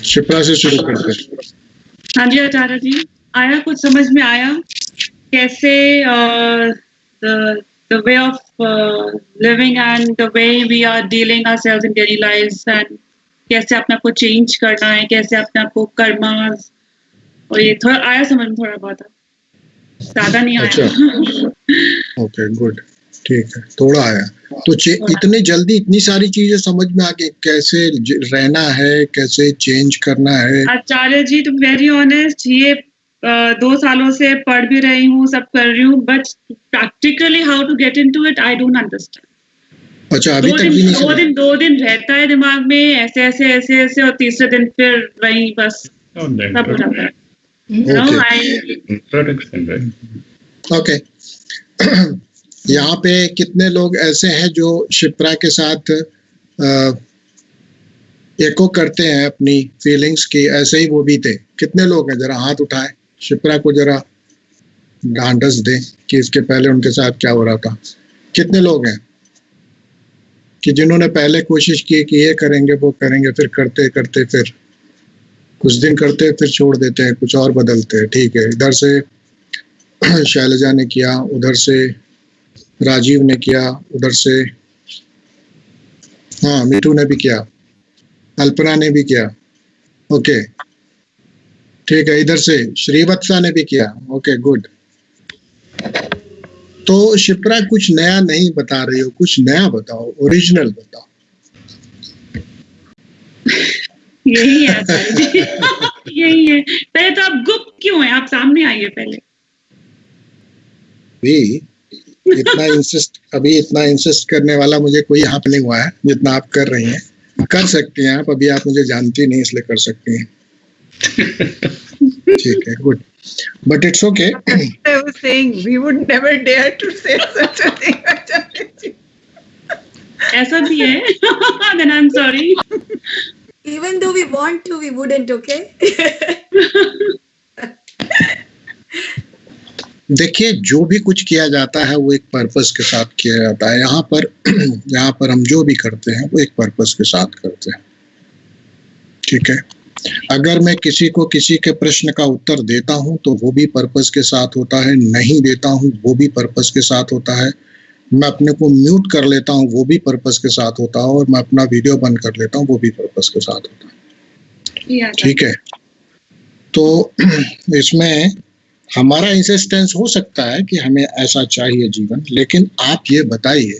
शिप्रा से शुरू करते हैं। हाँ जी आचार्य जी, आया कुछ समझ में आया कैसे the way of living and the way we are dealing ourselves in daily lives and कैसे अपने आप को चेंज करना है, कैसे अपने आप को कर्मा, और ये थोड़ा आया समझ में, थोड़ा बहुत ज्यादा नहीं आया। अच्छा ओके गुड, ठीक है, थोड़ा आया तो इतनी जल्दी इतनी सारी चीजें समझ में आ गई, कैसे रहना है, कैसे चेंज करना है। आचार्य जी टू वेरी ऑनेस्ट, ये 2 सालों से पढ़ भी रही हूँ, सब कर रही हूँ, but practically how to get into it I don't understand. अच्छा अभी तक भी नहीं? 2 दिन रहता है दिमाग में ऐसे ऐसे ऐसे ऐसे, और तीसरे दिन फिर वही बस सब हो जाता है। ओके यहाँ पे कितने लोग ऐसे हैं जो शिप्रा के साथ एको करते हैं अपनी फीलिंग्स की, ऐसे ही वो भी थे? कितने लोग हैं? जरा हाथ उठाएं, शिप्रा को जरा ढांढस दें कि इसके पहले उनके साथ क्या हो रहा था। कितने लोग हैं कि जिन्होंने पहले कोशिश की कि ये करेंगे वो करेंगे, फिर करते करते फिर कुछ दिन करते फिर छोड़ देते हैं, कुछ और बदलते हैं? ठीक है, इधर से शैलजा ने किया, उधर से राजीव ने किया, उधर से हाँ मीठू ने भी किया, अल्पना ने भी किया, ओके ठीक है, इधर से श्रीवत्सा ने भी किया, ओके गुड। तो शिप्रा कुछ नया नहीं बता रही हो, कुछ नया बताओ, ओरिजिनल बताओ। यही है यही है। पहले तो आप गुप्त क्यों हैं? आप सामने आइए पहले। भी इतना इंसिस्ट करने वाला मुझे कोई यहाँ पे नहीं हुआ है जितना आप कर रही हैं। कर सकती हैं आप, अभी आप मुझे जानती नहीं इसलिए कर सकती हैं। ठीक है good, but it's okay. I was saying we would never dare to say such a thing. ऐसा भी है? Then I'm sorry. Even though we want to, we wouldn't. Okay. देखिए जो भी कुछ किया जाता है वो एक पर्पस के साथ किया जाता है। यहाँ पर हम जो भी करते हैं वो एक पर्पस के साथ करते हैं, ठीक है। अगर मैं किसी को किसी के प्रश्न का उत्तर देता हूं तो वो भी पर्पस के साथ होता है, नहीं देता हूं वो भी पर्पस के साथ होता है, मैं अपने को म्यूट कर लेता हूं वो भी पर्पस के साथ होता है, और मैं अपना वीडियो बंद कर लेता हूं वो भी पर्पस के साथ होता है, ठीक है। तो इसमें हमारा इंसिस्टेंस हो सकता है कि हमें ऐसा चाहिए जीवन, लेकिन आप ये बताइए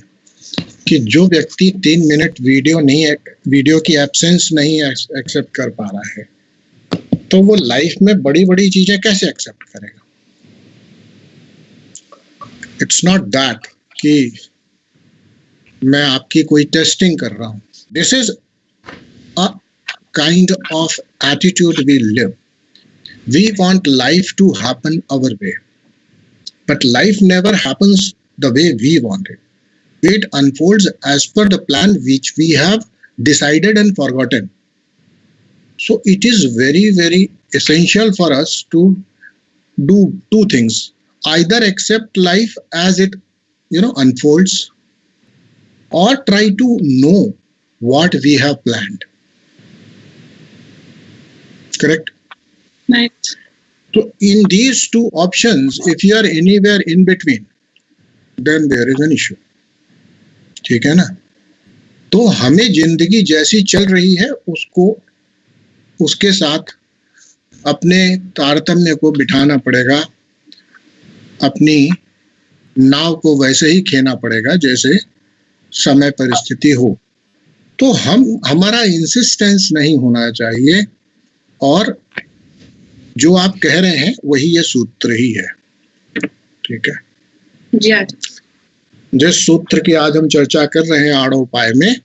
कि जो व्यक्ति 3 मिनट वीडियो की एब्सेंस नहीं एक्सेप्ट कर पा रहा है, तो वो लाइफ में बड़ी बड़ी चीजें कैसे एक्सेप्ट करेगा? इट्स नॉट दैट कि मैं आपकी कोई टेस्टिंग कर रहा हूं। This is a kind of attitude we live. We want life to happen our way, but life never happens the way we want it. It unfolds as per the plan which we have decided and forgotten. So it is very, very essential for us to do 2 things. Either accept life as it, unfolds, or try to know what we have planned. Correct? Right. So in these 2 options, if you are anywhere in between, then there is an issue. ठीक है ना? तो हमें जिंदगी जैसी चल रही है उसके साथ अपने तारतम्य को बिठाना पड़ेगा, अपनी नाव को वैसे ही खेना पड़ेगा जैसे समय परिस्थिति हो। तो हमारा इंसिस्टेंस नहीं होना चाहिए, और जो आप कह रहे हैं वही ये सूत्र ही है, ठीक है जी। जिस सूत्र की आज हम चर्चा कर रहे हैं आड़ोपाय में,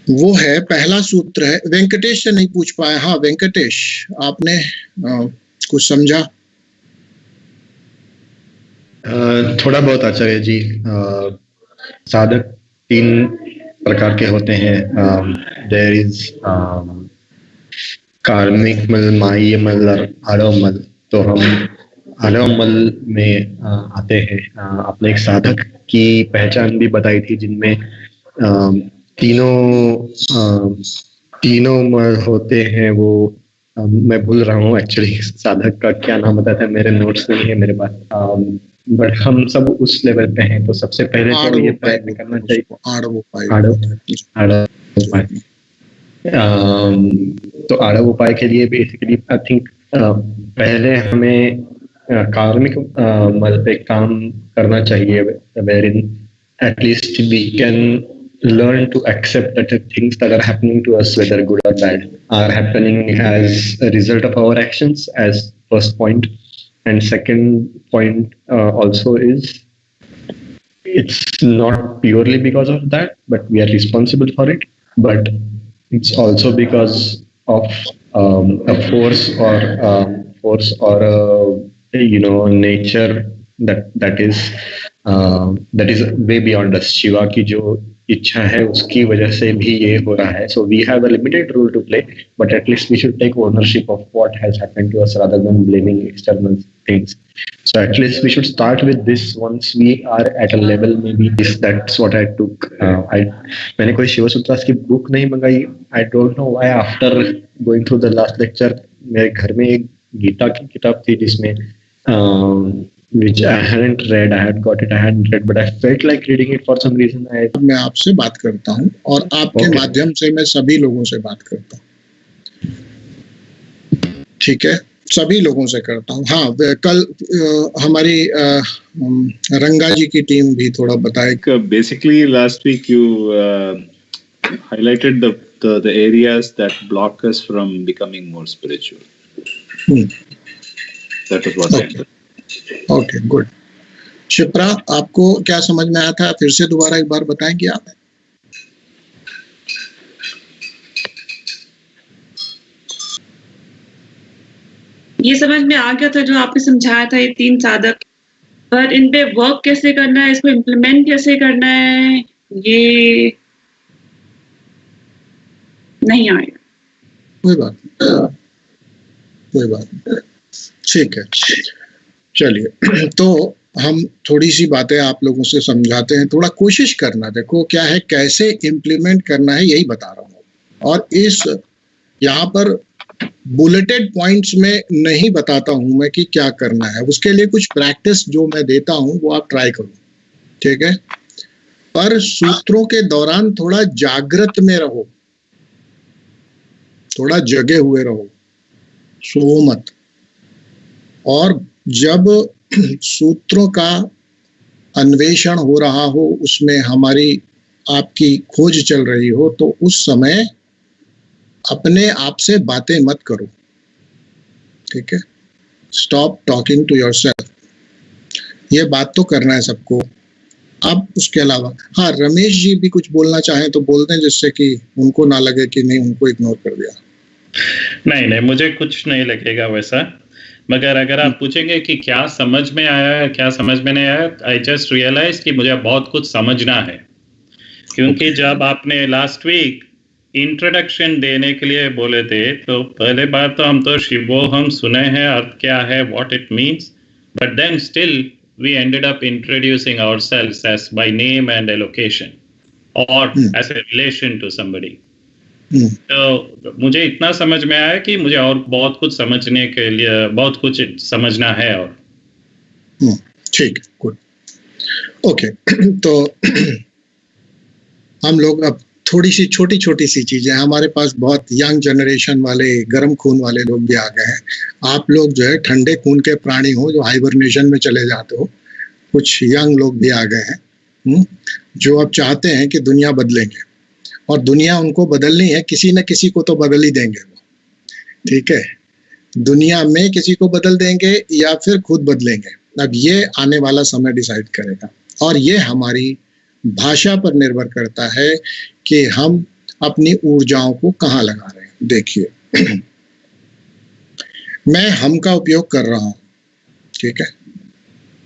वो है, पहला सूत्र है, वेंकटेश से नहीं पूछ पाए। हाँ वेंकटेश, आपने कुछ समझा? थोड़ा बहुत आचार्य जी। साधक 3 प्रकार के होते हैं। देयर इज कार्मिक मल, माई मल और आड़ोमल। तो हम आड़ोमल में आते हैं। आपने एक साधक की पहचान भी बताई थी जिनमें तीनों मल होते हैं वो मैं भूल रहा हूँ एक्चुअली साधक का क्या नाम बताया था, मेरे नोट्स नहीं है मेरे पास, बट हम सब उस लेवल पे हैं। तो सबसे पहले तो ये प्रयत्न करना चाहिए आड़व उपाय। तो आड़व उपाय के लिए बेसिकली आई थिंक पहले हमें कार्मिक मल पे काम करना चाहिए, wherein at least we can learn to accept that the things that are happening to us, whether good or bad, are happening as a result of our actions, as first point. And second point also is it's not purely because of that, but we are responsible for it, but it's also because of a force or a nature that is way beyond us. Shiva की जो इच्छा है उसकी वजह से भी ये हो रहा है. So we have a limited role to play, but at least we should take ownership of what has happened to us rather than blaming external things. So at least we should start with this once we are at a level, maybe that's what I took. मैंने कोई शिव सूत्रास की book नहीं मंगाई. I don't know why after going through the last lecture मेरे घर में एक गीता की किताब थी जिसमें which I hadn't read. I had got it, I hadn't read, but I felt like reading it for some reason. मैं आपसे बात करता हूँ और आपके माध्यम से मैं सभी लोगों से बात करता हूँ. ठीक है, सभी लोगों से करता हूँ. हाँ, कल हमारी रंगा जी की टीम भी थोड़ा बताए. Basically, last week you highlighted the areas that block us from becoming more spiritual. That is what I understood. Okay, good. Shipra, आपको क्या समझ में आया था? फिर से दोबारा एक बार बताएंगे आप? ये समझ में आ गया था जो आपने समझाया था, ये 3 साधक, पर इन पे वर्क कैसे करना है, इसको इम्प्लीमेंट कैसे करना है, ये नहीं आया. कोई बात नहीं. ठीक है, चलिए. तो हम थोड़ी सी बातें आप लोगों से समझाते हैं. थोड़ा कोशिश करना, देखो क्या है, कैसे इम्प्लीमेंट करना है यही बता रहा हूँ. और इस यहाँ पर बुलेटेड पॉइंट्स में नहीं बताता हूँ मैं कि क्या करना है. उसके लिए कुछ प्रैक्टिस जो मैं देता हूँ वो आप ट्राई करो, ठीक है. पर सूत्रों के दौरान थोड़ा जागृत में रहो, थोड़ा जगे हुए रहो, सो मत. और जब सूत्रों का अन्वेषण हो रहा हो, उसमें हमारी आपकी खोज चल रही हो, तो उस समय अपने आप से बातें मत करो, ठीक है. Stop talking to yourself. ये बात तो करना है सबको. अब उसके अलावा हाँ, रमेश जी भी कुछ बोलना चाहें तो बोल दें, जिससे कि उनको ना लगे कि नहीं, उनको इग्नोर कर दिया. नहीं, मुझे कुछ नहीं लगेगा वैसा. मगर अगर आप पूछेंगे कि क्या समझ में आया, क्या समझ में नहीं आया, आई जस्ट रियलाइज कि मुझे बहुत कुछ समझना है. क्योंकि जब आपने लास्ट वीक इंट्रोडक्शन देने के लिए बोले थे, तो पहले बार तो हम तो शिवोहम सुने हैं, अर्थ क्या है, what it means, but then still we ended up introducing ourselves as by name and a location or as a relation to somebody. तो मुझे इतना समझ में आया कि मुझे और बहुत कुछ समझने के लिए, बहुत कुछ समझना है. और ठीक, गुड, ओके. तो हम लोग अब थोड़ी सी छोटी सी चीजें, हमारे पास बहुत यंग जनरेशन वाले, गर्म खून वाले लोग भी आ गए हैं. आप लोग जो है ठंडे खून के प्राणी हो, जो हाइबरनेशन में चले जाते हो. कुछ यंग लोग भी आ गए हैं जो अब चाहते हैं कि दुनिया बदलेंगे, और दुनिया उनको बदलनी है, किसी न किसी को तो बदल ही देंगे वो, ठीक है. दुनिया में किसी को बदल देंगे या फिर खुद बदलेंगे. अब ये आने वाला समय डिसाइड करेगा, और ये हमारी भाषा पर निर्भर करता है कि हम अपनी ऊर्जाओं को कहाँ लगा रहे हैं. देखिए, मैं हम का उपयोग कर रहा हूँ, ठीक है,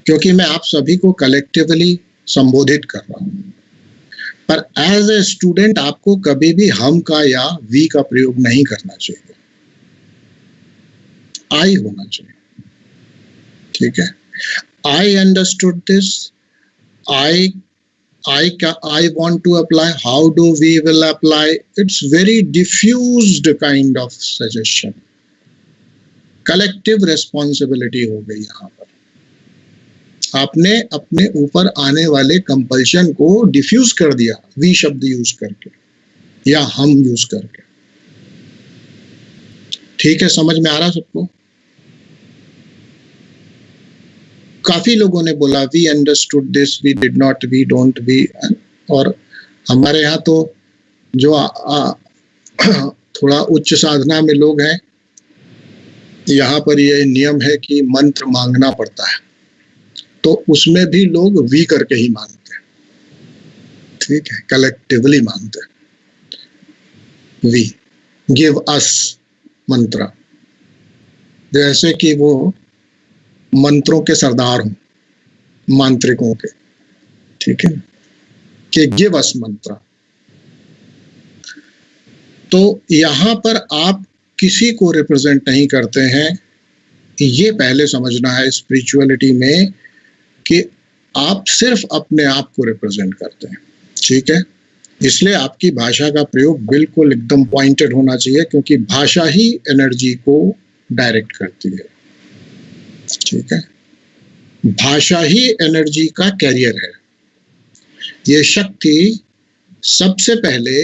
क्योंकि मैं आप सभी को कलेक्टिवली संबोधित कर रहा हूँ. पर एज ए स्टूडेंट आपको कभी भी हम का या वी का प्रयोग नहीं करना चाहिए. आई होना चाहिए, ठीक है. I understood this, I I want to apply, how do we will apply? It's very diffused kind of suggestion. Collective responsibility हो गई यहाँ पर। आपने अपने ऊपर आने वाले कंपल्शन को डिफ्यूज कर दिया, वी शब्द यूज करके या हम यूज करके। ठीक है, समझ में आ रहा सबको? काफी लोगों ने बोला we understood this, we did not, we don't, we, और हमारे यहाँ तो जो थोड़ा उच्च साधना में लोग हैं, यहाँ पर ये नियम है कि मंत्र मांगना पड़ता है, तो उसमें भी लोग वी करके ही मांगते हैं। ठीक है, कलेक्टिवली मांगते हैं। वी गिव अस मंत्र, जैसे कि वो मंत्रों के सरदार हों, मांत्रिकों के। ठीक है, कि गिव अस मंत्र। तो यहां पर आप किसी को रिप्रेजेंट नहीं करते हैं, ये पहले समझना है स्पिरिचुअलिटी में, कि आप सिर्फ अपने आप को रिप्रेजेंट करते हैं। ठीक है, इसलिए आपकी भाषा का प्रयोग बिल्कुल एकदम पॉइंटेड होना चाहिए, क्योंकि भाषा ही एनर्जी को डायरेक्ट करती है। ठीक है, भाषा ही एनर्जी का कैरियर है। ये शक्ति सबसे पहले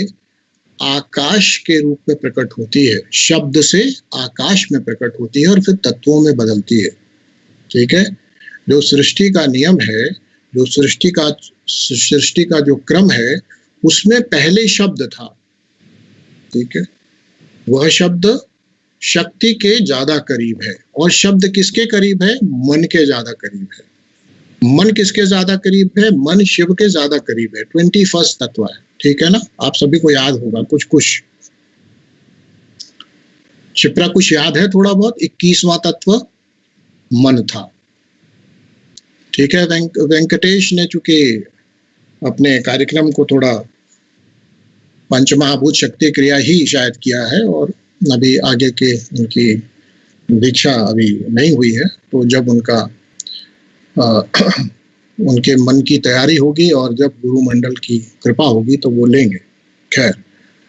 आकाश के रूप में प्रकट होती है, शब्द से आकाश में प्रकट होती है और फिर तत्वों में बदलती है। ठीक है, जो सृष्टि का नियम है, जो सृष्टि का जो क्रम है, उसमें पहले शब्द था। ठीक है, वह शब्द शक्ति के ज्यादा करीब है, और शब्द किसके करीब है? मन के ज्यादा करीब है। मन किसके ज्यादा करीब है? मन शिव के ज्यादा करीब है। 21st तत्व है। ठीक है ना, आप सभी को याद होगा कुछ कुछ, शिप्रा कुछ याद है थोड़ा बहुत। 21वां तत्व मन था। ठीक है, वेंकटेश ने चूंकि अपने कार्यक्रम को थोड़ा पंचमहाभूत शक्ति क्रिया ही शायद किया है, और अभी आगे के उनकी दीक्षा अभी नहीं हुई है, तो जब उनका उनके मन की तैयारी होगी और जब गुरु मंडल की कृपा होगी तो वो लेंगे। खैर,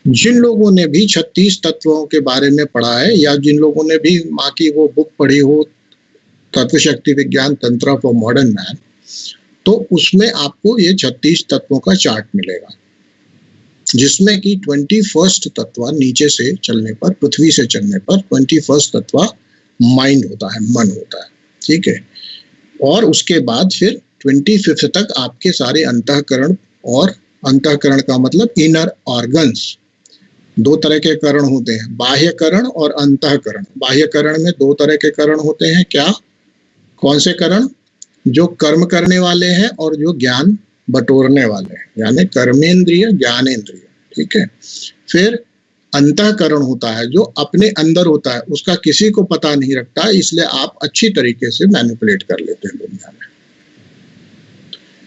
जिन लोगों ने भी 36 तत्वों के बारे में पढ़ा है, या जिन लोगों ने भी माँ की वो बुक पढ़ी हो, तत्व शक्ति विज्ञान तंत्र फॉर मॉडर्न मैन, तो उसमें आपको ये 36 तत्वों का चार्ट मिलेगा, जिसमें कि 21st तत्व नीचे से चलने पर, पृथ्वी से चलने पर 21st तत्व माइंड होता है, मन होता है। ठीक है, और उसके बाद फिर 25th तक आपके सारे अंतःकरण, और अंतःकरण का मतलब इनर ऑर्गन्स। 2 तरह के करण होते हैं, बाह्य करण और अंतःकरण। बाह्य करण में 2 तरह के करण होते हैं। क्या? कौन से करण? जो कर्म करने वाले हैं और जो ज्ञान बटोरने वाले हैं, यानी कर्मेंद्रिय, ज्ञानेंद्रिय। ठीक है, फिर अंतःकरण होता है जो अपने अंदर होता है, उसका किसी को पता नहीं रखता, इसलिए आप अच्छी तरीके से मैनिपुलेट कर लेते हैं दुनिया में।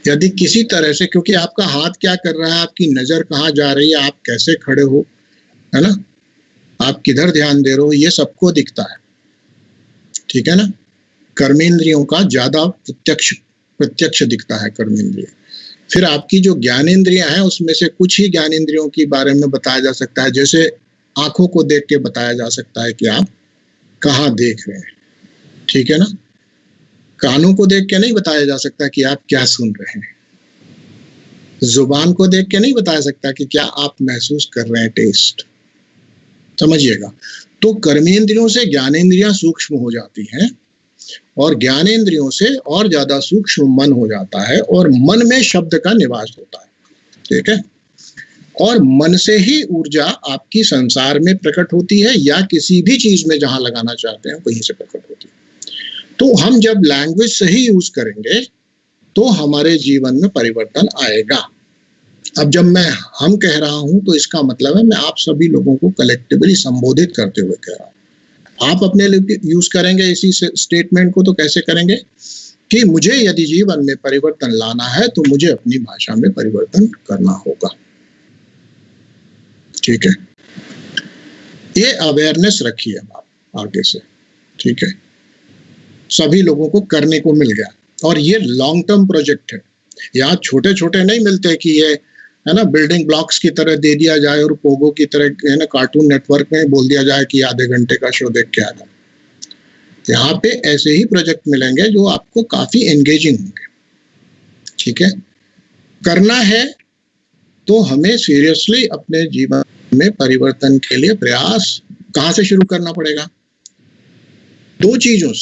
यदि किसी तरह से, क्योंकि आपका हाथ क्या कर रहा है, आपकी नजर कहाँ जा रही है, आप कैसे खड़े हो, है ना, आप किधर ध्यान दे रहे हो, ये सबको दिखता है। ठीक है ना, कर्मेंद्रियों का ज्यादा प्रत्यक्ष दिखता है कर्मेंद्रिय। फिर आपकी जो ज्ञानेंद्रियां हैं, उसमें से कुछ ही ज्ञानेंद्रियों के बारे में बताया जा सकता है, जैसे आंखों को देख के बताया जा सकता है कि आप कहाँ देख रहे हैं। ठीक है ना, कानों को देख के नहीं बताया जा सकता कि आप क्या सुन रहे हैं। जुबान को देख के नहीं बताया सकता कि क्या आप महसूस कर रहे हैं, टेस्ट। समझिएगा, तो कर्मेंद्रियों से ज्ञानेंद्रियां सूक्ष्म हो जाती हैं, और ज्ञानेंद्रियों से और ज्यादा सूक्ष्म मन हो जाता है, और मन में शब्द का निवास होता है। ठीक है, और मन से ही ऊर्जा आपकी संसार में प्रकट होती है, या किसी भी चीज में जहां लगाना चाहते हैं वहीं से प्रकट होती है। तो हम जब लैंग्वेज सही यूज करेंगे तो हमारे जीवन में परिवर्तन आएगा। अब जब मैं हम कह रहा हूं तो इसका मतलब है मैं आप सभी लोगों को कलेक्टिवली संबोधित करते हुए कह रहा हूं। आप अपने लिए यूज करेंगे इसी स्टेटमेंट को, तो कैसे करेंगे कि मुझे यदि जीवन में परिवर्तन लाना है तो मुझे अपनी भाषा में परिवर्तन करना होगा। ठीक है, ये अवेयरनेस रखिए आप आगे से। ठीक है, सभी लोगों को करने को मिल गया, और ये लॉन्ग टर्म प्रोजेक्ट है। यहाँ छोटे छोटे नहीं मिलते कि ये है ना बिल्डिंग ब्लॉक्स की तरह दे दिया जाए और पोगो की तरह है ना कार्टून नेटवर्क में बोल दिया जाए कि आधे घंटे का शो देख के आ जाओ। यहाँ पे ऐसे ही प्रोजेक्ट मिलेंगे जो आपको काफी एंगेजिंग होंगे। ठीक है, करना है तो हमें सीरियसली अपने जीवन में परिवर्तन के लिए प्रयास कहाँ से शुरू करना पड़ेगा? दो चीजों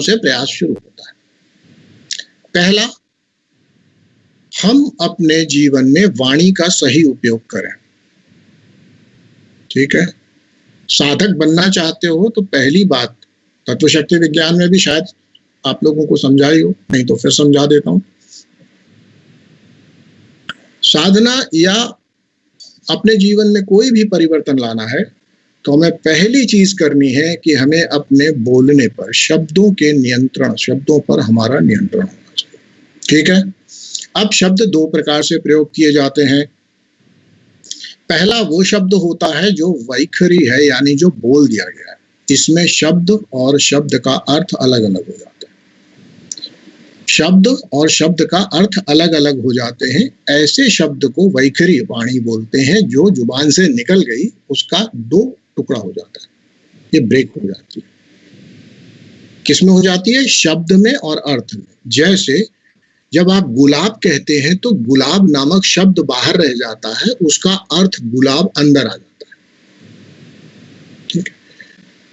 से प्रयास शुरू होता है। पहला, हम अपने जीवन में वाणी का सही उपयोग करें। ठीक है, साधक बनना चाहते हो तो पहली बात, तत्व शक्ति विज्ञान में भी शायद आप लोगों को समझाई हो, नहीं तो फिर समझा देता हूं। साधना या अपने जीवन में कोई भी परिवर्तन लाना है तो हमें पहली चीज करनी है कि हमें अपने बोलने पर, शब्दों के नियंत्रण, शब्दों पर हमारा नियंत्रण होना चाहिए। ठीक है, अब शब्द दो प्रकार से प्रयोग किए जाते हैं। पहला वो शब्द होता है जो वैखरी है, यानी जो बोल दिया गया है। इसमें शब्द और शब्द का अर्थ अलग अलग हो जाते हैं। शब्द और शब्द का अर्थ अलग अलग हो जाते हैं। ऐसे शब्द को वैखरी वाणी बोलते हैं। जो जुबान से निकल गई उसका दो टुकड़ा हो जाता है, ये ब्रेक हो जाती है। किसमें हो जाती है? शब्द में और अर्थ में। जैसे जब आप गुलाब कहते हैं तो गुलाब नामक शब्द बाहर रह जाता है, उसका अर्थ गुलाब अंदर आ जाता है। ठीक है,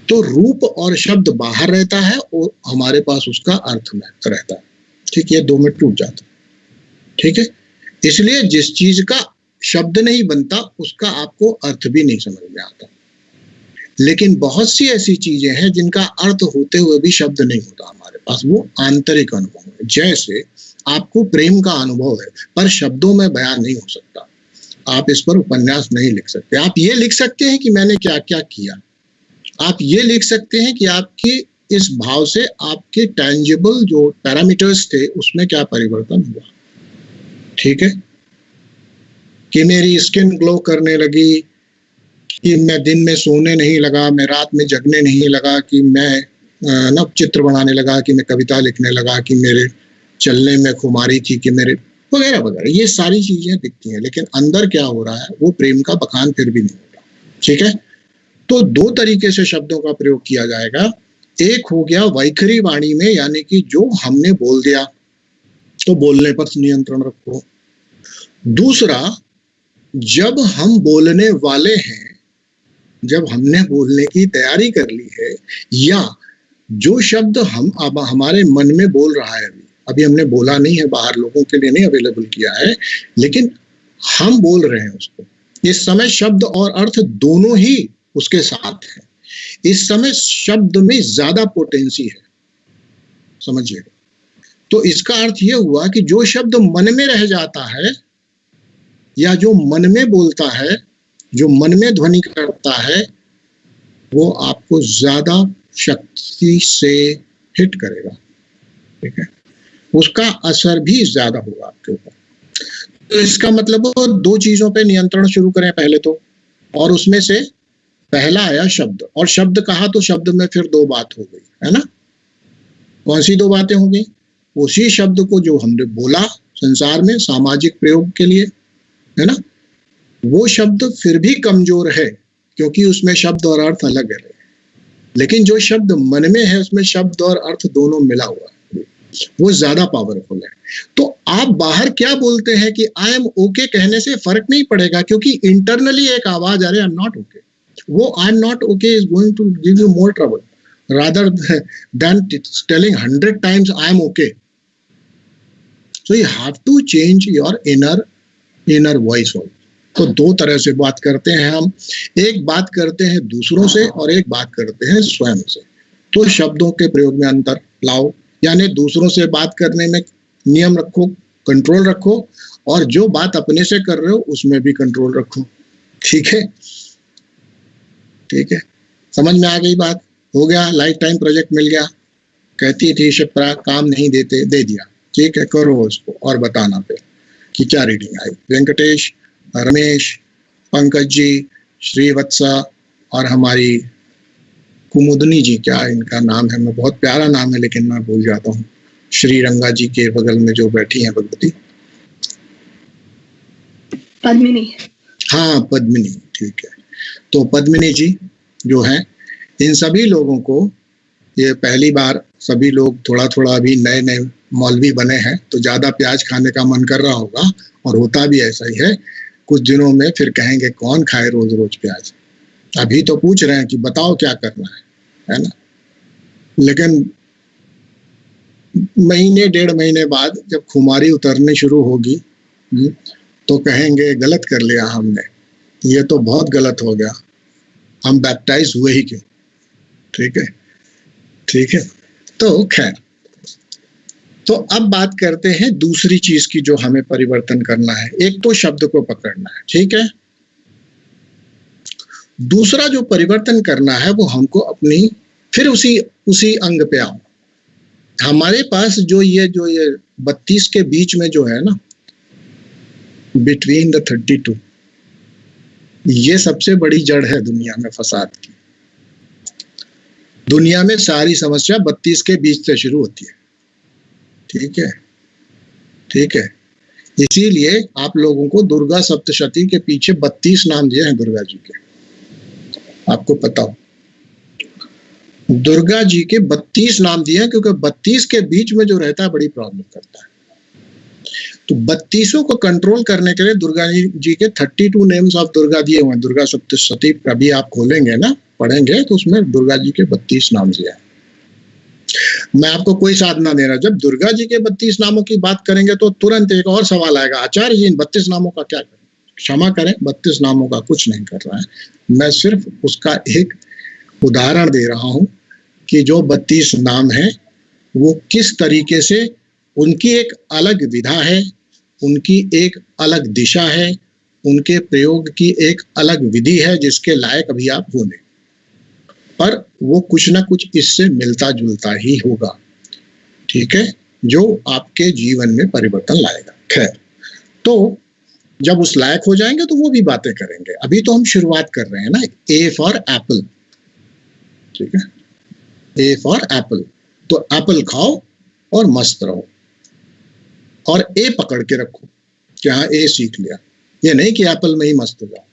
तो रूप और शब्द बाहर रहता है और हमारे पास उसका अर्थ में रहता है। ठीक, ये दो में टूट जाता है। ठीक है, इसलिए जिस चीज का शब्द नहीं बनता उसका आपको अर्थ भी नहीं समझ में आता। लेकिन बहुत सी ऐसी चीजें हैं जिनका अर्थ होते हुए भी शब्द नहीं होता हमारे पास, वो आंतरिक अनुभव है। जैसे आपको प्रेम का अनुभव है पर शब्दों में बयान नहीं हो सकता, आप इस पर उपन्यास नहीं लिख सकते। आप ये लिख सकते हैं कि मैंने क्या क्या किया, आप ये लिख सकते हैं कि आपकी इस भाव से आपके टैंजिबल जो पैरामीटर्स थे उसमें क्या परिवर्तन हुआ। ठीक है, कि मेरी स्किन ग्लो करने लगी, कि मैं दिन में सोने नहीं लगा, मैं रात में जगने नहीं लगा, कि मैं ना चित्र बनाने लगा, कि मैं कविता लिखने लगा, कि मेरे चलने में खुमारी थी, कि मेरे वगैरह वगैरह, ये सारी चीजें दिखती हैं। लेकिन अंदर क्या हो रहा है वो प्रेम का बखान फिर भी नहीं होता। ठीक है, तो दो तरीके से शब्दों का प्रयोग किया जाएगा। एक हो गया वैखरी वाणी में, यानी कि जो हमने बोल दिया तो बोलने पर नियंत्रण रखो। दूसरा, जब हम बोलने वाले हैं, जब हमने बोलने की तैयारी कर ली है, या जो शब्द हम अब हमारे मन में बोल रहा है, अभी हमने बोला नहीं है, बाहर लोगों के लिए नहीं अवेलेबल किया है, लेकिन हम बोल रहे हैं उसको। इस समय शब्द और अर्थ दोनों ही उसके साथ है। इस समय शब्द में ज्यादा पोटेंसी है, समझिएगा। तो इसका अर्थ यह हुआ कि जो शब्द मन में रह जाता है या जो मन में बोलता है, जो मन में ध्वनि करता है, वो आपको ज्यादा शक्ति से हिट करेगा। ठीक है, उसका असर भी ज्यादा होगा आपके ऊपर। तो इसका मतलब वो दो चीजों पे नियंत्रण शुरू करें पहले तो, और उसमें से पहला आया शब्द। और शब्द कहा तो शब्द में फिर दो बात हो गई, है ना। कौन सी दो बातें हो गई? उसी शब्द को जो हमने बोला संसार में सामाजिक प्रयोग के लिए, है ना, वो शब्द फिर भी कमजोर है क्योंकि उसमें शब्द और अर्थ अलग है। लेकिन जो शब्द मन में है उसमें शब्द और अर्थ दोनों मिला हुआ है, वो ज्यादा पावरफुल है। तो आप बाहर क्या बोलते हैं कि आई एम ओके कहने से फर्क नहीं पड़ेगा, क्योंकि इंटरनली एक आवाज आ रही है, आई एम नॉट ओके। वो I am not okay is going to give you more trouble rather than telling 100 times I am okay. So you have to change your inner voice. तो दो तरह से बात करते हैं हम, एक बात करते हैं दूसरों से और एक बात करते हैं स्वयं से। तो शब्दों के प्रयोग में अंतर लाओ, यानी दूसरों से बात करने में नियम रखो, कंट्रोल रखो, और जो बात अपने से कर रहे हो उसमें भी कंट्रोल रखो। ठीक है, ठीक है, समझ में आ गई बात? हो गया, लाइफ टाइम प्रोजेक्ट मिल गया। कहती थी शिप्रा काम नहीं देते, दे दिया। ठीक है, करो उसको और बताना फिर कि क्या रीडिंग आई। वेंकटेश, रमेश, पंकज जी, श्रीवत्सा और हमारी कुमुदनी जी, क्या इनका नाम है, मैं बहुत प्यारा नाम है लेकिन मैं भूल जाता हूँ। श्री रंगा जी के बगल में जो बैठी हैं भगवती, पद्मिनी। हाँ पद्मिनी, ठीक है। तो पद्मिनी जी जो हैं, इन सभी लोगों को ये पहली बार सभी लोग थोड़ा थोड़ा अभी नए नए मौलवी बने हैं, तो ज़्यादा प्याज खाने का मन कर रहा होगा, और होता भी ऐसा ही है। कुछ दिनों में फिर कहेंगे कौन खाए रोज रोज प्याज। अभी तो पूछ रहे हैं कि बताओ क्या करना है ना। लेकिन महीने 1.5 महीने बाद जब खुमारी उतरनी शुरू होगी तो कहेंगे गलत कर लिया हमने, ये तो बहुत गलत हो गया, हम बैप्टाइज हुए ही क्यों। ठीक है, ठीक है। तो खैर, तो अब बात करते हैं दूसरी चीज की जो हमें परिवर्तन करना है। एक तो शब्द को पकड़ना है, ठीक है। दूसरा जो परिवर्तन करना है वो हमको अपनी फिर उसी अंग पे आओ। हमारे पास जो ये 32 के बीच में जो है ना, बिटवीन द 32, ये सबसे बड़ी जड़ है दुनिया में फसाद की। दुनिया में सारी समस्या 32 के बीच से शुरू होती है, ठीक है, ठीक है। इसीलिए आप लोगों को दुर्गा सप्तशती के पीछे 32 नाम दिए हैं दुर्गा जी के, आपको पता हो। दुर्गा जी के 32 नाम दिए हैं क्योंकि 32 के बीच में जो रहता है बड़ी प्रॉब्लम करता है। तो 32 को कंट्रोल करने के लिए दुर्गा जी के 32 नेम्स ऑफ दुर्गा दिए हुए हैं। दुर्गा सप्तशती कभी आप खोलेंगे ना, पढ़ेंगे, तो उसमें दुर्गा जी के 32 नाम दिए हैं। मैं आपको कोई साधना दे रहा, जब दुर्गा जी के 32 नामों की बात करेंगे तो तुरंत एक और सवाल आएगा, आचार्य जी इन 32 नामों का क्या करें? क्षमा करें, 32 नामों का कुछ नहीं कर रहा है। मैं सिर्फ उसका एक उदाहरण दे रहा हूं कि जो 32 नाम है वो किस तरीके से, उनकी एक अलग विधा है, उनकी एक अलग दिशा है, उनके प्रयोग की एक अलग विधि है जिसके लायक अभी आप हो नहीं, पर वो कुछ ना कुछ इससे मिलता जुलता ही होगा, ठीक है, जो आपके जीवन में परिवर्तन लाएगा। खैर, तो जब उस लायक हो जाएंगे तो वो भी बातें करेंगे। अभी तो हम शुरुआत कर रहे हैं ना, ए फॉर एप्पल, ठीक है, ए फॉर एप्पल। तो एप्पल खाओ और मस्त रहो, और ए पकड़ के रखो कि हाँ ए सीख लिया, ये नहीं कि एप्पल में ही मस्त हो जाओ,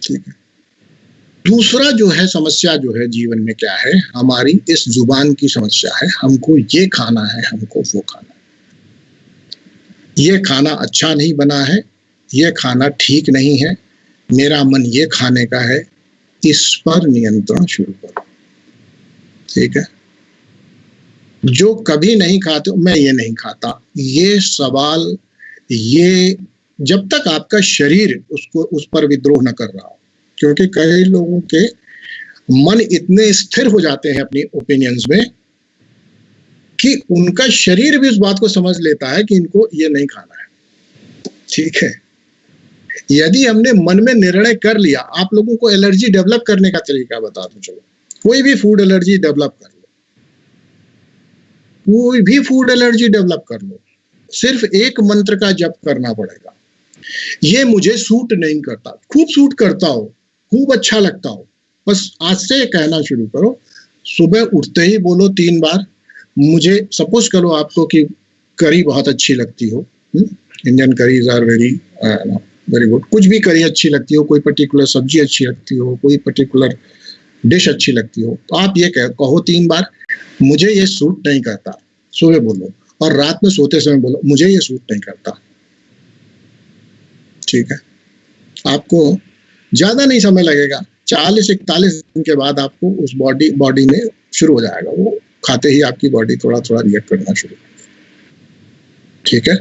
ठीक है। दूसरा जो है समस्या जो है जीवन में क्या है, हमारी इस जुबान की समस्या है। हमको ये खाना है, हमको वो खाना है, ये खाना अच्छा नहीं बना है, ये खाना ठीक नहीं है, मेरा मन ये खाने का है। इस पर नियंत्रण शुरू करो, ठीक है। जो कभी नहीं खाते, मैं ये नहीं खाता, ये सवाल, ये जब तक आपका शरीर उसको उस पर विद्रोह न कर रहा हो, क्योंकि कई लोगों के मन इतने स्थिर हो जाते हैं अपनी ओपिनियंस में कि उनका शरीर भी उस बात को समझ लेता है कि इनको ये नहीं खाना है, ठीक है। यदि हमने मन में निर्णय कर लिया, आप लोगों को एलर्जी डेवलप करने का तरीका बता दूं, चलो, कोई भी फूड एलर्जी डेवलप कर लो, कोई भी फूड एलर्जी डेवलप कर लो, सिर्फ एक मंत्र का जप करना पड़ेगा। ये मुझे सूट नहीं करता, खूब सूट करता हो, खूब अच्छा लगता हो, बस आज से कहना शुरू करो। सुबह उठते ही बोलो 3 बार, मुझे, सपोज करो आपको कि करी बहुत अच्छी लगती हो, Indian curries are very good, कुछ भी करी अच्छी लगती हो, कोई पर्टिकुलर सब्जी अच्छी लगती हो, कोई पर्टिकुलर डिश अच्छी लगती हो, तो आप ये कहो 3 बार, मुझे ये सूट नहीं करता, सुबह बोलो, और रात में सोते समय बोलो, मुझे ये सूट नहीं करता, ठीक है। आपको ज्यादा नहीं समय लगेगा, 40-41 दिन के बाद आपको उस बॉडी में शुरू हो जाएगा, वो खाते ही आपकी बॉडी थोड़ा थोड़ा रिएक्ट करना शुरू, ठीक है।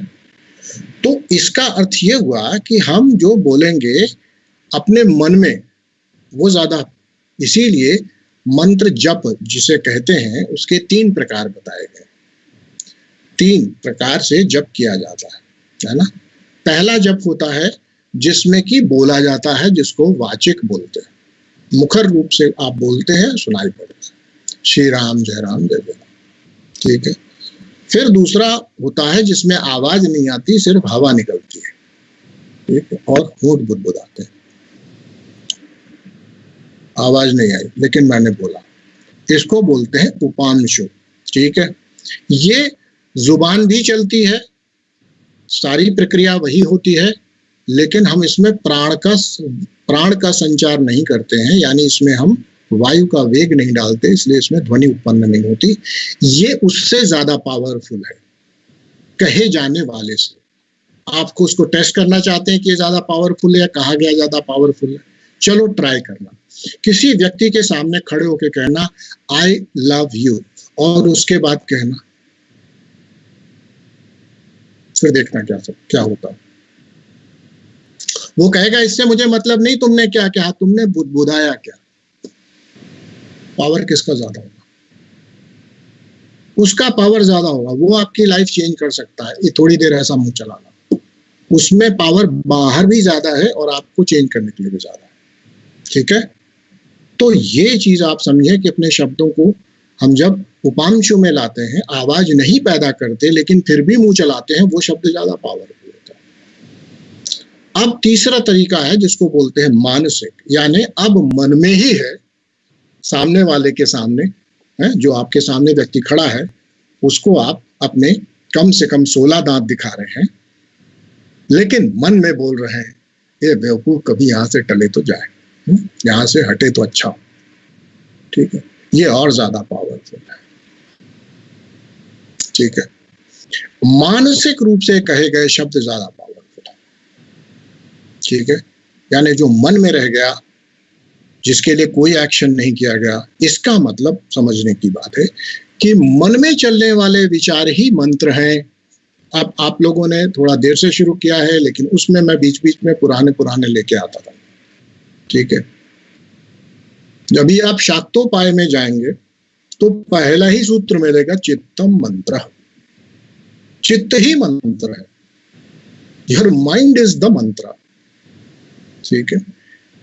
तो इसका अर्थ ये हुआ कि हम जो बोलेंगे अपने मन में वो ज्यादा, इसीलिए मंत्र जप जिसे कहते हैं उसके 3 प्रकार बताए गए, 3 प्रकार से जप किया जाता है ना। पहला जप होता है जिसमें कि बोला जाता है, जिसको वाचिक बोलते हैं, मुखर रूप से आप बोलते हैं, सुनाई पड़ता है, श्री राम जय राम जय जय, ठीक है। फिर दूसरा होता है जिसमें आवाज नहीं आती, सिर्फ हवा निकलती है, ठीक है, और होंठ बुदबुदाते हैं, आवाज नहीं आई लेकिन मैंने बोला, इसको बोलते हैं उपांशु, ठीक है। ये जुबान भी चलती है, सारी प्रक्रिया वही होती है, लेकिन हम इसमें प्राण का संचार नहीं करते हैं, यानी इसमें हम वायु का वेग नहीं डालते, इसलिए इसमें ध्वनि उत्पन्न नहीं होती। ये उससे ज्यादा पावरफुल है कहे जाने वाले से। आपको उसको टेस्ट करना चाहते हैं कि ये ज्यादा पावरफुल है या कहा गया ज्यादा पावरफुल है, चलो ट्राई करना। किसी व्यक्ति के सामने खड़े होकर कहना आई लव यू, और उसके बाद कहना, फिर देखना क्या होता है। वो कहेगा इससे मुझे मतलब नहीं, तुमने क्या कहा, तुमने बुधाया क्या। पावर किसका ज्यादा होगा? उसका पावर ज्यादा होगा, वो आपकी लाइफ चेंज कर सकता है। ये थोड़ी देर ऐसा मुंह चलाना, उसमें पावर बाहर भी ज्यादा है और आपको चेंज करने के लिए भी ज्यादा है। ठीक है, तो ये चीज आप समझे कि अपने शब्दों को हम जब उपांशु में लाते हैं, आवाज नहीं पैदा करते लेकिन फिर भी मुंह चलाते हैं, वो शब्द ज्यादा पावरफुल होता है। अब तीसरा तरीका है जिसको बोलते हैं मानसिक, यानी अब मन में ही है, सामने वाले के सामने है, जो आपके सामने व्यक्ति खड़ा है उसको आप अपने कम से कम 16 दांत दिखा रहे हैं, लेकिन मन में बोल रहे हैं ये बेवकूफ कभी यहां से टले तो जाए, यहां से हटे तो अच्छा हो। ठीक है, ये और ज्यादा पावरफुल है। ठीक है, मानसिक रूप से कहे गए शब्द ज्यादा पावरफुल है। ठीक है, यानी जो मन में रह गया, जिसके लिए कोई एक्शन नहीं किया गया, इसका मतलब समझने की बात है कि मन में चलने वाले विचार ही मंत्र हैं। अब आप लोगों ने थोड़ा देर से शुरू किया है, लेकिन उसमें मैं बीच बीच में पुराने लेके आता था। ठीक है, जब भी आप शाक्तोपाय में जाएंगे तो पहला ही सूत्र मिलेगा चित्तम मंत्र। चित्त ही मंत्र है, योर माइंड इज द मंत्र। ठीक है,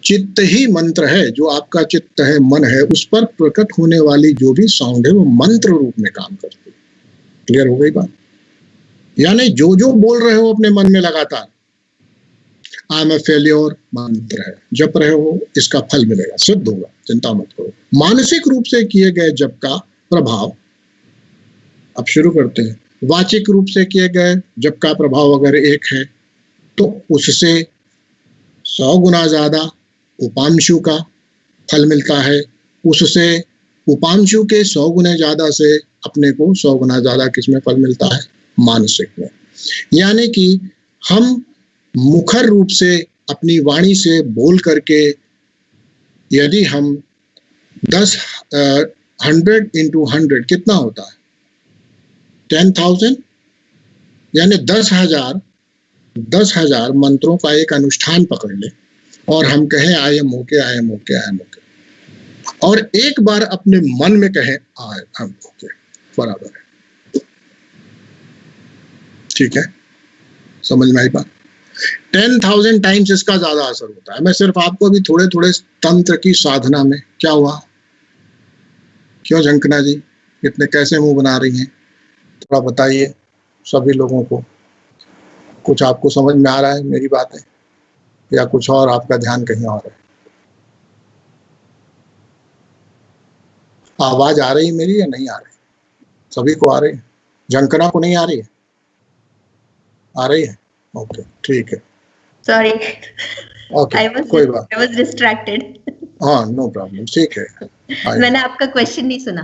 चित्त ही मंत्र है, जो आपका चित्त है, मन है, उस पर प्रकट होने वाली जो भी साउंड है वो मंत्र रूप में काम करती है। क्लियर हो गई बात? यानी जो बोल रहे हो अपने मन में लगातार, आई एम ए फेल्योर मंत्र है, जप रहे हो, इसका फल मिलेगा, सिद्ध होगा, चिंता मत करो। मानसिक रूप से किए गए जप का प्रभाव, अब शुरू करते हैं। वाचिक रूप से किए गए जप का प्रभाव अगर 1 है तो उससे 100 गुना ज्यादा उपांशु का फल मिलता है, उससे उपांशु के 100 गुना ज्यादा से अपने को 100 गुना ज्यादा किसमें फल मिलता है? मानसिक में। यानी कि हम मुखर रूप से अपनी वाणी से बोल करके यदि हम 100 into 100 कितना होता है? 10,000, यानी 10,000 मंत्रों का एक अनुष्ठान पकड़ ले और हम कहें आई am okay, I am okay, I am okay, और एक बार अपने मन में कहें आई एम ओके, बराबर है। ठीक है, समझ में आई बात? 10,000 टाइम्स इसका ज्यादा असर होता है। मैं सिर्फ आपको अभी थोड़े तंत्र की साधना में, क्या हुआ, क्यों झंकना जी इतने कैसे मुंह बना रही हैं, थोड़ा बताइए सभी लोगों को। कुछ आपको समझ में आ रहा है मेरी बातें, या कुछ और आपका ध्यान कहीं और है? आवाज आ रही मेरी या नहीं आ रही? सभी को आ रही है? झंकना को नहीं आ रही है? आ रही है? ओके, ठीक है। सॉरी, ओके, कोई बात, I was distracted. हाँ, नो प्रॉब्लम, ठीक है। मैंने आपका क्वेश्चन नहीं सुना।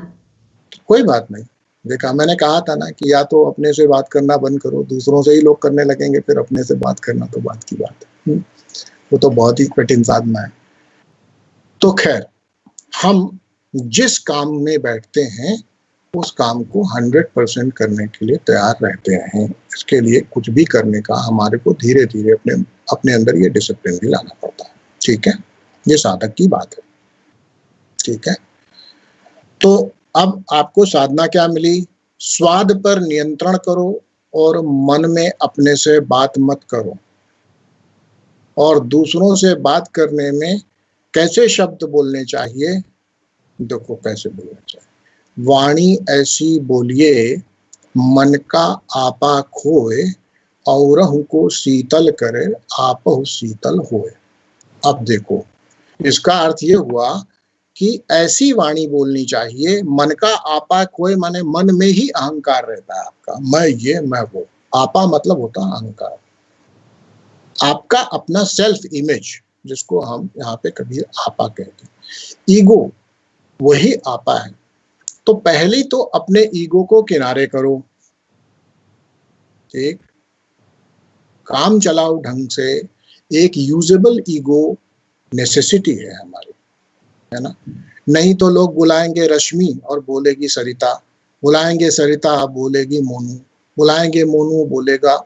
कोई बात नहीं, देखा मैंने कहा था ना कि या तो अपने से बात करना बंद करो, दूसरों से ही लोग करने लगेंगे, फिर अपने से बात करना तो बात की बात है। वो तो बहुत ही कठिन साधना है। तो खैर, हम जिस काम में बैठते हैं उस काम को 100% करने के लिए तैयार रहते हैं। इसके लिए कुछ भी करने का हमारे को धीरे धीरे अपने अंदर ये डिसिप्लिन भी लाना पड़ता है। ठीक है, ये साधक की बात है। ठीक है, तो अब आपको साधना क्या मिली? स्वाद पर नियंत्रण करो और मन में अपने से बात मत करो, और दूसरों से बात करने में कैसे शब्द बोलने चाहिए, देखो कैसे बोलना चाहिए। वाणी ऐसी बोलिए मन का आपा खोए, औरहु को शीतल करे आपहु शीतल होए। अब देखो, इसका अर्थ ये हुआ कि ऐसी वाणी बोलनी चाहिए, मन का आपा खोए, माने मन में ही अहंकार रहता है आपका, मैं ये मैं वो। आपा मतलब होता है अहंकार, आपका अपना सेल्फ इमेज, जिसको हम यहाँ पे कबीर आपा कहते हैं। ईगो वही आपा है। तो पहले तो अपने ईगो को किनारे करो, ठीक, काम चलाओ ढंग से। एक यूजेबल ईगो नेसेसिटी है हमारी, है ना। नहीं तो लोग बुलाएंगे रश्मि और बोलेगी सरिता, बुलाएंगे सरिता बोलेगी मोनू, बुलाएंगे मोनू बोलेगा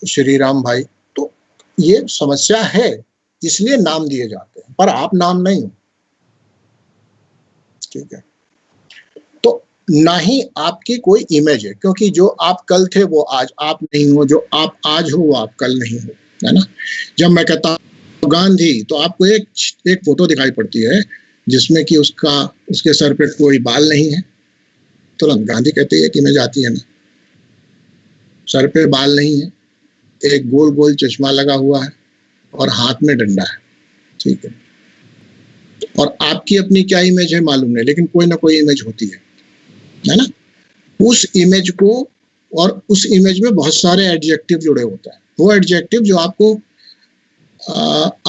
श्री राम भाई। तो ये समस्या है, इसलिए नाम दिए जाते हैं, पर आप नाम नहीं हो, ठीक है। तो ना ही आपकी कोई इमेज है, क्योंकि जो आप कल थे वो आज आप नहीं हो, जो आप आज हो वो आप कल नहीं हो, है ना। जब मैं कहता हूँ गांधी, तो आपको एक फोटो दिखाई पड़ती है जिसमें कि उसके सर पे कोई बाल नहीं है, तुरंत गांधी कहते हैं, एक इमेज आती है ना। सर पे बाल नहीं है, एक गोल गोल चश्मा लगा हुआ है और हाथ में डंडा है, ठीक है। और आपकी अपनी क्या इमेज है मालूम नहीं, लेकिन कोई ना कोई इमेज होती है ना। उस इमेज को, और उस इमेज में बहुत सारे एडजेक्टिव जुड़े होते हैं। वो एडजेक्टिव जो आपको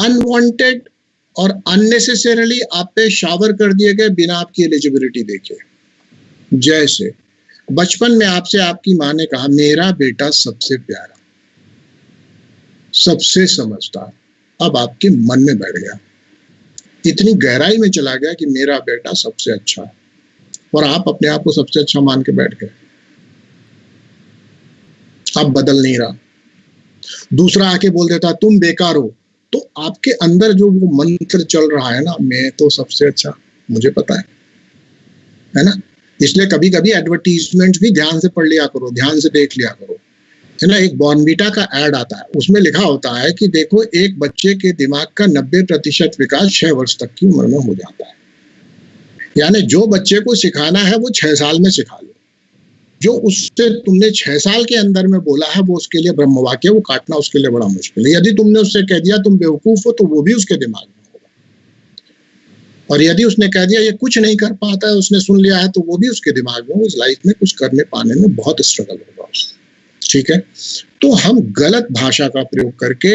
अनवांटेड और अननेसेसरीली आप पे शावर कर दिए गए बिना आपकी एलिजिबिलिटी देखे। जैसे बचपन में आपसे आपकी माँ ने कहा, मेरा बेटा सबसे प्यारा, सबसे समझदार। अब आपके मन में बैठ गया, इतनी गहराई में चला गया कि मेरा बेटा सबसे अच्छा है, और आप अपने आप को सबसे अच्छा मान के बैठ गए। आप बदल नहीं रहा। दूसरा आके बोल देता तुम बेकार हो, तो आपके अंदर जो वो मंत्र चल रहा है ना, मैं तो सबसे अच्छा, मुझे पता है ना। इसलिए कभी कभी एडवर्टीजमेंट भी ध्यान से पढ़ लिया करो, ध्यान से देख लिया करो, है ना। एक बॉर्नवीटा का ऐड आता है, उसमें लिखा होता है कि देखो, एक बच्चे के दिमाग का 90% विकास 6 वर्ष तक की उम्र में हो जाता है। यानी जो बच्चे को सिखाना है वो 6 साल में सिखा लो। जो उससे तुमने 6 साल के अंदर में बोला है वो उसके लिए ब्रह्म वाक्य, वो काटना उसके लिए बड़ा मुश्किल है। यदि तुमने उससे कह दिया तुम बेवकूफ हो, तो वो भी उसके दिमाग में होगा। और यदि उसने कह दिया ये कुछ नहीं कर पाता है, उसने सुन लिया है, तो वो भी उसके दिमाग में, उस लाइफ में कुछ करने पाने में बहुत स्ट्रगल होगा उससे, ठीक है। तो हम गलत भाषा का प्रयोग करके,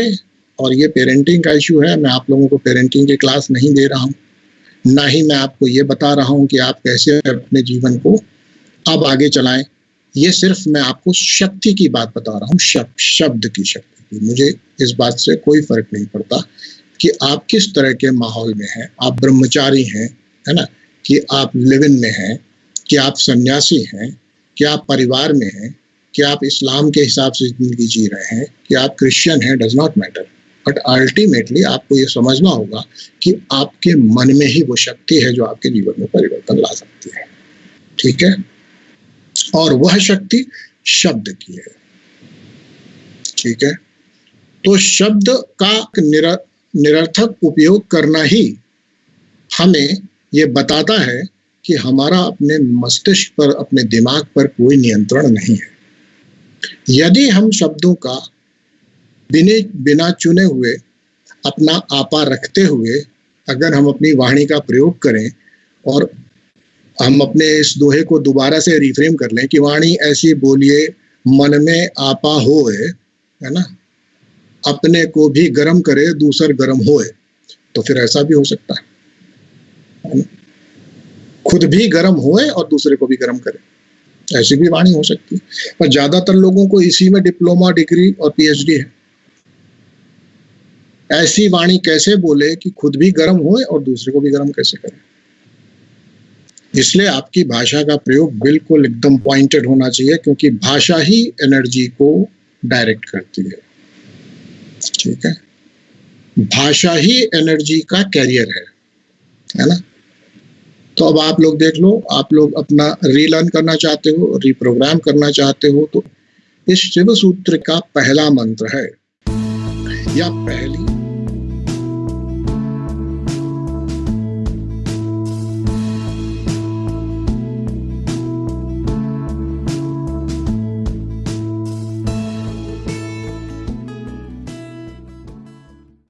और ये पेरेंटिंग का इश्यू है, मैं आप लोगों को पेरेंटिंग की क्लास नहीं दे रहा हूँ, ना ही मैं आपको ये बता रहा हूँ कि आप कैसे अपने जीवन को अब आगे चलाएं। ये सिर्फ मैं आपको शक्ति की बात बता रहा हूँ, शब्द की शक्ति की। मुझे इस बात से कोई फर्क नहीं पड़ता कि आप किस तरह के माहौल में हैं, आप ब्रह्मचारी हैं, है ना, कि आप लिव इन में हैं, कि आप सन्यासी हैं, कि आप परिवार में हैं, कि आप इस्लाम के हिसाब से जिंदगी जी रहे हैं, कि आप क्रिश्चियन हैं, does not matter. But ultimately आपको ये समझना होगा कि आपके मन में ही वो शक्ति है जो आपके जीवन में परिवर्तन ला सकती है, ठीक है। और वह शक्ति शब्द की है, ठीक है। तो शब्द का निरर्थक उपयोग करना ही हमें ये बताता है कि हमारा अपने मस्तिष्क पर, अपने दिमाग पर कोई नियंत्रण नहीं है। यदि हम शब्दों का बिना चुने हुए, अपना आपा रखते हुए, अगर हम अपनी वाणी का प्रयोग करें, और हम अपने इस दोहे को दोबारा से रिफ्रेम कर लें कि वाणी ऐसी बोलिए मन में आपा होए, है ना, अपने को भी गर्म करे दूसर गर्म होए, तो फिर ऐसा भी हो सकता है ना? खुद भी गर्म होए और दूसरे को भी गर्म करे, ऐसी भी वाणी हो सकती है। पर ज्यादातर लोगों को इसी में डिप्लोमा, डिग्री और पीएचडी है। ऐसी वाणी कैसे बोले कि खुद भी गर्म होए और दूसरे को भी गर्म कैसे करे। इसलिए आपकी भाषा का प्रयोग बिल्कुल एकदम पॉइंटेड होना चाहिए, क्योंकि भाषा ही एनर्जी को डायरेक्ट करती है, ठीक है। भाषा ही एनर्जी का कैरियर है ना। तो अब आप लोग देख लो, आप लोग अपना रीलर्न करना चाहते हो, रिप्रोग्राम करना चाहते हो, तो इस शिव सूत्र का पहला मंत्र है या पहली